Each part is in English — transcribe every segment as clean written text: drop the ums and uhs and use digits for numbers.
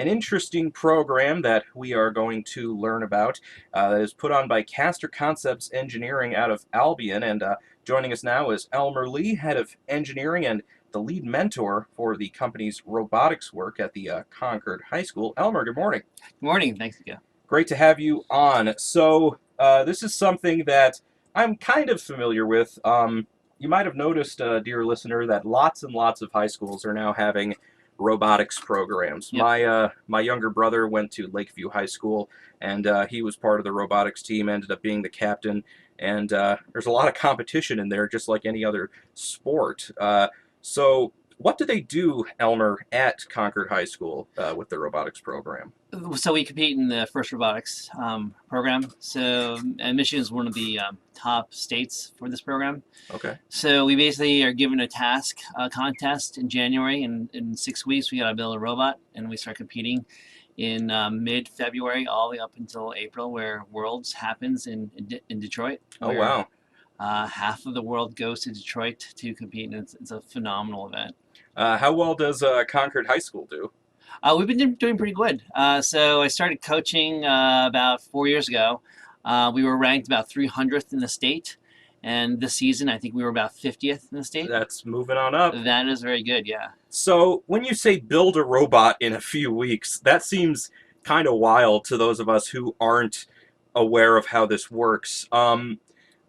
an interesting program that we are going to learn about that is put on by Caster Concepts Engineering out of Albion. And joining us now is Elmer Lee, head of engineering and the lead mentor for the company's robotics work at the Concord High School. Elmer, good morning. Good morning. Thanks again. Great to have you on. So this is something that I'm kind of familiar with. You might have noticed, dear listener, that lots and lots of high schools are now having robotics programs. Yep. My younger brother went to Lakeview High School, and he was part of the robotics team, ended up being the captain, and there's a lot of competition in there, just like any other sport. So what do they do, Elmer, at Concord High School with the robotics program? So we compete in the first robotics program. And Michigan is one of the top states for this program. Okay. So we basically are given a task contest in January, and in 6 weeks we got to build a robot, and we start competing in mid-February all the way up until April, where Worlds happens in Detroit. Oh, wow. Half of the world goes to Detroit to compete, and it's a phenomenal event. How well does Concord High School do? We've been doing pretty good. So I started coaching about 4 years ago. We were ranked about 300th in the state, and this season I think we were about 50th in the state. That's moving on up. That is very good, yeah. So when you say build a robot in a few weeks, that seems kind of wild to those of us who aren't aware of how this works.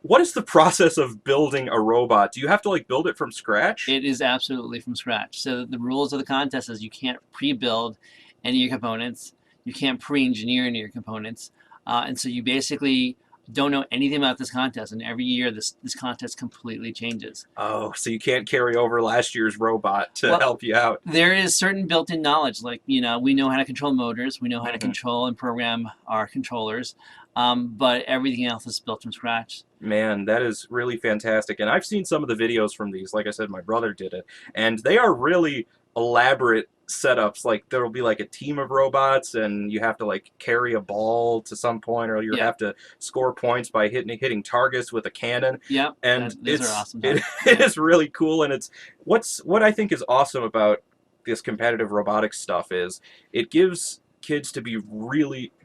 What is the process of building a robot? Do you have to build it from scratch? It is absolutely from scratch. So the rules of the contest is you can't pre-build any of your components. You can't pre-engineer any of your components. And so you basically don't know anything about this contest. And every year this contest completely changes. Oh, so you can't carry over last year's robot to help you out. There is certain built-in knowledge. We know how to control motors. We know how to control and program our controllers. But everything else is built from scratch. Man, that is really fantastic. And I've seen some of the videos from these. Like I said, my brother did it. And they are really elaborate setups. There'll be a team of robots, and you have to carry a ball to some point, or you have to score points by hitting targets with a cannon. Yeah, and those are awesome. It is really cool. And what I think is awesome about this competitive robotics stuff is it gives kids to be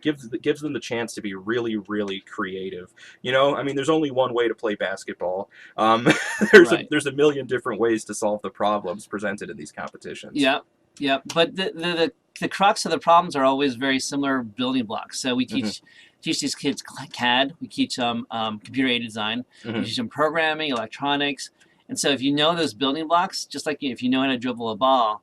gives them the chance to be really creative. I mean, there's only one way to play basketball. There's a million different ways to solve the problems presented in these competitions. Yeah. But the crux of the problems are always very similar building blocks. So we teach these kids CAD. We teach them computer-aided design. We teach them programming, electronics. And so if you know those building blocks, just like if you know how to dribble a ball,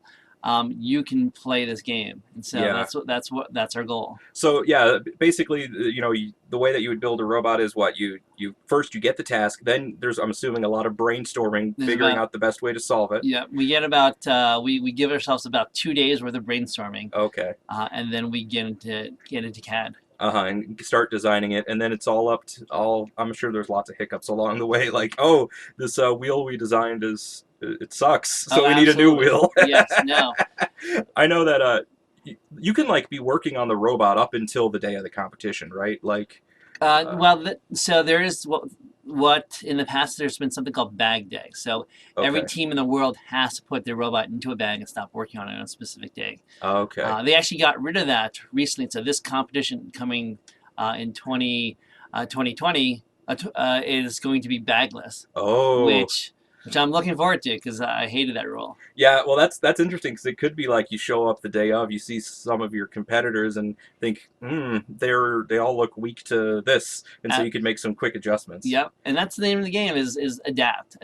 you can play this game, and so that's our goal. So yeah, basically, the way that you would build a robot is what you first get the task, then I'm assuming a lot of brainstorming, figuring out the best way to solve it. Yeah, we get about we give ourselves about 2 days worth of brainstorming. Okay. And then we get into CAD. And start designing it, and then it's all up to I'm sure there's lots of hiccups along the way, this wheel we designed it sucks, so we need a new wheel. Yes, no. I know that you can be working on the robot up until the day of the competition, right? So there is what in the past there's been something called bag day. So every team in the world has to put their robot into a bag and stop working on it on a specific day. Okay. They actually got rid of that recently. So this competition coming in 2020 is going to be bagless. Oh. Which I'm looking forward to, because I hated that rule. Yeah, well, that's interesting, because it could be you show up the day of, you see some of your competitors and think, they all look weak to this, and so you can make some quick adjustments. Yep, and that's the name of the game is adapt,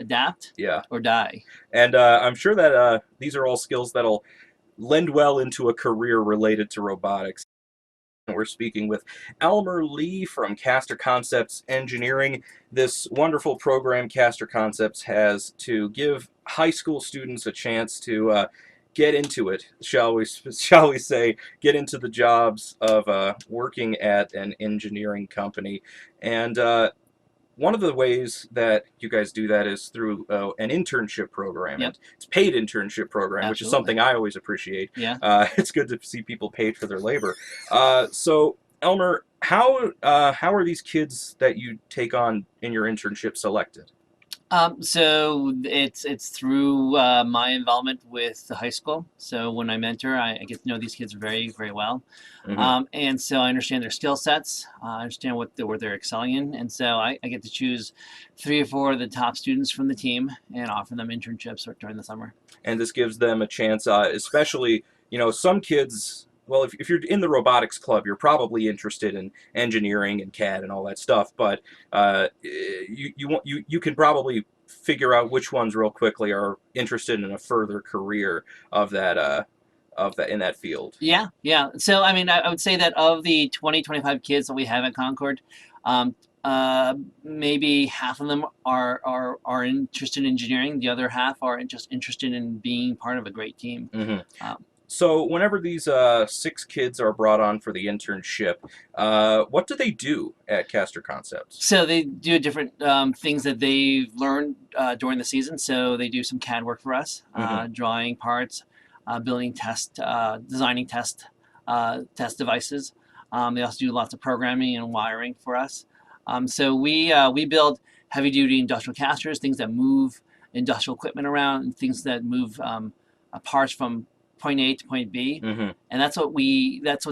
or die. And I'm sure that these are all skills that'll lend well into a career related to robotics. We're speaking with Elmer Lee from Caster Concepts Engineering. This wonderful program Caster Concepts has to give high school students a chance to get into it, shall we say, get into the jobs of working at an engineering company. And one of the ways that you guys do that is through an internship program. Yep. It's a paid internship program, which is something I always appreciate. Yeah. It's good to see people paid for their labor. So, Elmer, how are these kids that you take on in your internship selected? So it's through my involvement with the high school. So when I mentor, I get to know these kids very, very well. Hmm. And so I understand their skill sets. I understand what they're excelling in, and so I get to choose 3 or 4 of the top students from the team and offer them internships during the summer. And this gives them a chance, especially, some kids. Well, if you're in the robotics club, you're probably interested in engineering and CAD and all that stuff. But you can probably figure out which ones real quickly are interested in a further career of that in that field. Yeah, yeah. So I mean, I would say that of the 20-25 kids that we have at Concord, um, maybe half of them are interested in engineering. The other half are just interested in being part of a great team. Hmm. Um, So whenever these 6 kids are brought on for the internship, what do they do at Caster Concepts? So they do different things that they've learned during the season. So they do some CAD work for us, Hmm. drawing parts, building designing test devices. They also do lots of programming and wiring for us. So we build heavy duty industrial casters, things that move industrial equipment around, and things that move parts from point A to point B. Hmm. And that's what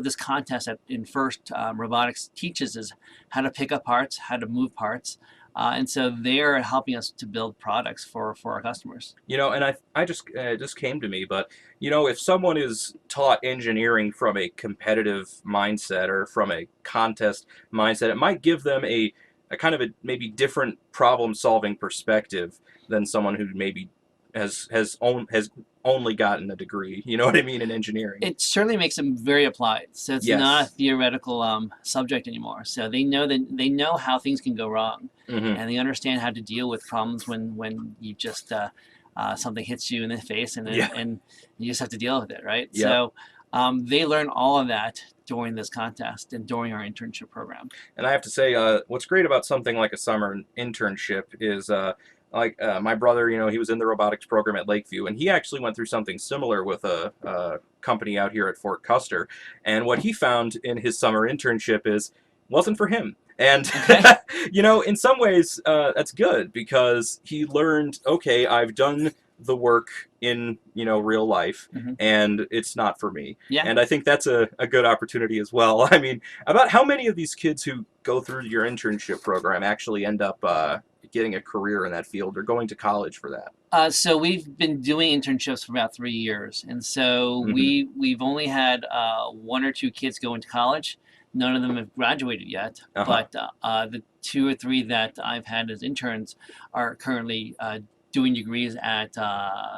this contest in First Robotics teaches, is how to pick up parts, how to move parts. And so they're helping us to build products for our customers. And I just it just came to me, but if someone is taught engineering from a competitive mindset or from a contest mindset, it might give them a kind of a maybe different problem solving perspective than someone who maybe has only gotten a degree. You know what I mean, in engineering. It certainly makes them very applied. So it's not a Yes. theoretical subject anymore. So they know how things can go wrong, Hmm. and they understand how to deal with problems when you just something hits you in the face, Yeah. and you just have to deal with it, right? Yep. So they learn all of that during this contest and during our internship program. And I have to say, what's great about something like a summer internship is, my brother, he was in the robotics program at Lakeview, and he actually went through something similar with a company out here at Fort Custer. And what he found in his summer internship wasn't for him. And Okay. in some ways, that's good because he learned, okay, I've done the work in real life, Hmm. and it's not for me. Yeah. And I think that's a good opportunity as well. I mean, about how many of these kids who go through your internship program actually end up getting a career in that field or going to college for that? So we've been doing internships for about 3 years, and so Hmm. we've only had 1 or 2 kids go into college. None of them have graduated yet, Uh-huh. but the 2 or 3 that I've had as interns are currently doing degrees at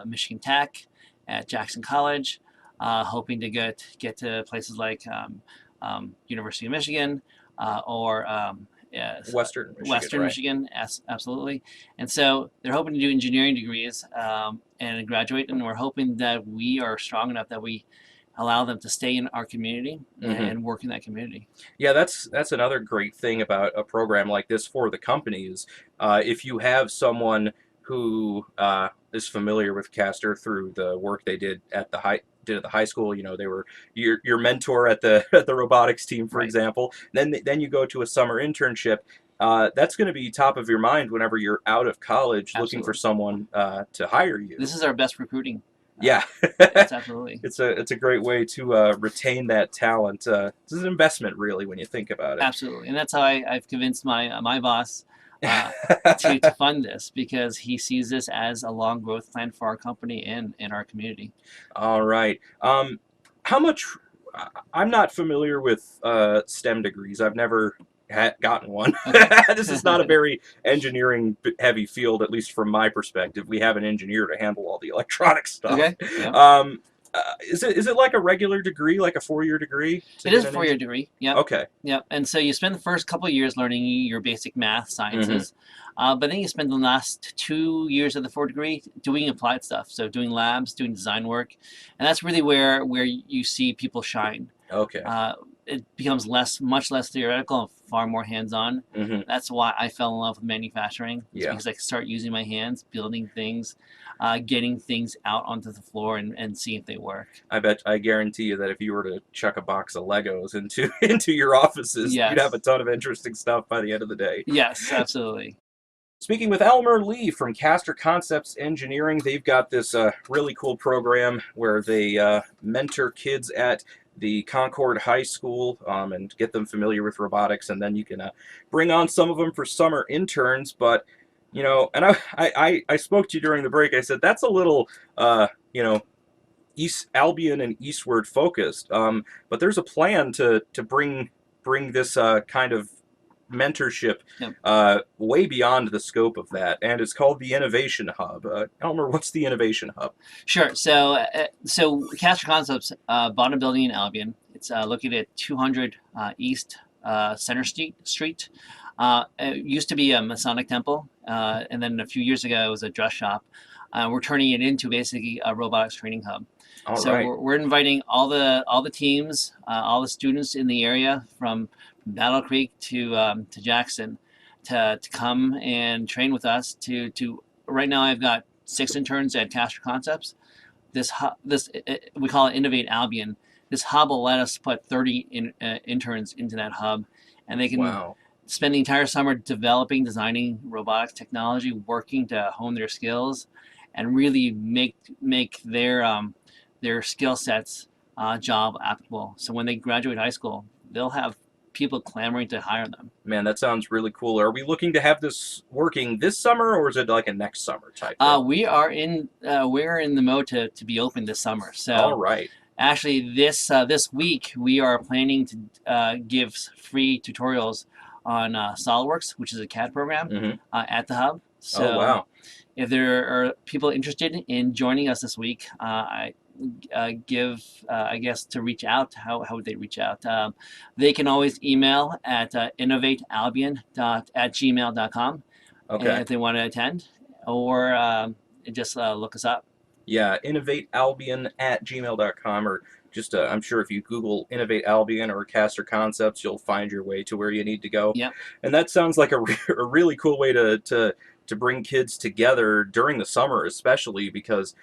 Michigan Tech, at Jackson College, hoping to get to places like University of Michigan or yes, Western Michigan, Western right? Michigan, absolutely. And so they're hoping to do engineering degrees and graduate, and we're hoping that we are strong enough that we allow them to stay in our community Hmm. and work in that community. Yeah, that's another great thing about a program like this for the company is if you have someone who is familiar with Caster through the work they did at the high school. They were your mentor at the at the robotics team, for Right. example. Then you go to a summer internship. That's going to be top of your mind whenever you're out of college looking for Absolutely. someone to hire you. This is our best recruiting. Yeah. Yes, absolutely. It's a great way to retain that talent. This is an investment, really, when you think about it. Absolutely. And that's how I've convinced my boss to fund this, because he sees this as a long growth plan for our company and our community. All right. How much? I'm not familiar with STEM degrees. I've never gotten one. Okay. This is not a very engineering heavy field, at least from my perspective. We have an engineer to handle all the electronic stuff. Okay. Yeah. Um, is it like a regular degree, like a 4-year degree to It is get a an 4 year engine? degree. Yep. Okay. Yep. And so you spend the first couple of years learning your basic math, Hmm. sciences, but then you spend the last 2 years of the 4 degree doing applied stuff. So doing labs, doing design work, and that's really where you see people shine. Okay. Uh, it becomes much less theoretical and far more hands-on. Hmm. That's why I fell in love with manufacturing. It's Yeah. because I could start using my hands, building things, getting things out onto the floor, and see if they work. I guarantee you that if you were to chuck a box of Legos into into your offices, you'd have a Yes. ton of interesting stuff by the end of the day. Yes, absolutely. Speaking with Elmer Lee from Caster Concepts Engineering, they've got this really cool program where they mentor kids at the Concord High School and get them familiar with robotics, and then you can bring on some of them for summer interns. But you know, and I spoke to you during the break. I said that's a little you know, East Albion and eastward focused. But there's a plan to bring this kind of mentorship Yep. way beyond the scope of that, and it's called the Innovation Hub. Elmer, what's the Innovation Hub? Sure. So Castor Concepts bought a building in Albion. It's located at 200 East Center Street. It used to be a Masonic temple, and then a few years ago it was a dress shop. We're turning it into basically a robotics training hub. All So right. we're inviting all the teams, all the students in the area from Battle Creek to Jackson to come and train with us. To right now, I've got 6 interns at Castor Concepts. We call it Innovate Albion. This hub will let us put 30 interns into that hub, and they can Wow. spend the entire summer developing, designing robotics technology, working to hone their skills, and really make their skill sets job applicable. So when they graduate high school, they'll have people clamoring to hire them. Man, that sounds really cool. Are we looking to have this working this summer, or is it like a next summer type thing? We're in the mode to be open this summer. So All right. actually, this week we are planning to give free tutorials on SolidWorks, which is a CAD program, Mm-hmm. at the hub. So Oh, wow. if there are people interested in joining us this week, I guess to reach out. How would they reach out? They can always email at innovatealbion@gmail.com Okay. if they want to attend, or just look us up. Yeah, innovatealbion@gmail.com, or just I'm sure if you Google Innovate Albion or Caster Concepts, you'll find your way to where you need to go. Yep. And that sounds like a really cool way to bring kids together during the summer, especially because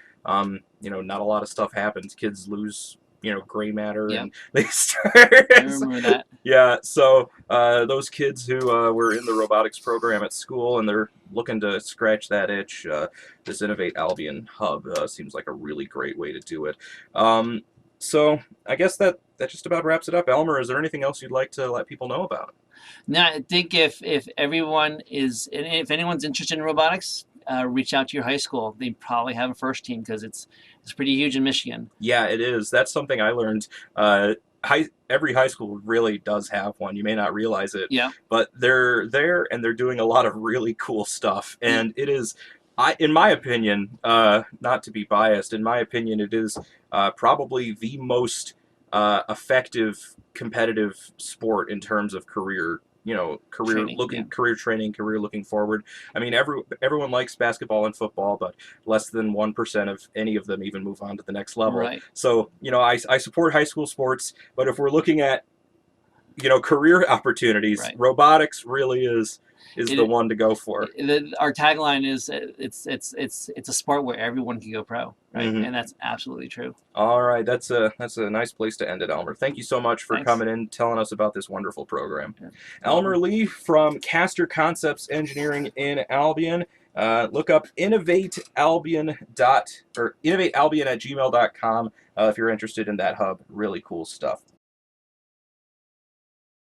you know, not a lot of stuff happens. Kids lose, you know, gray matter, Yep. and they start. I remember that. Yeah, so those kids who were in the robotics program at school and they're looking to scratch that itch, this Innovate Albion Hub seems like a really great way to do it. So I guess that just about wraps it up. Elmer, is there anything else you'd like to let people know about? Now, I think if everyone is, and if anyone's interested in robotics, reach out to your high school. They probably have a first team because it's pretty huge in Michigan. Yeah, it is. That's something I learned. Every high school really does have one. You may not realize it, Yeah. but they're there and they're doing a lot of really cool stuff. And it is, in my opinion, not to be biased, in my opinion, it is probably the most effective competitive sport in terms of career. You know, career training, career looking forward. I mean, everyone likes basketball and football, but less than 1% of any of them even move on to the next level. Right. So, you know, I support high school sports, but if we're looking at, you know, career opportunities, Right. robotics really is the one to go for. Our tagline is it's a sport where everyone can go pro, right? Mhm. And that's absolutely true. All right, that's a nice place to end it, Elmer. Thank you so much for Thanks. coming in, telling us about this wonderful program. Yeah. Elmer Lee from Caster Concepts Engineering in Albion. Look up innovatealbion@gmail.com if you're interested in that hub. Really cool stuff.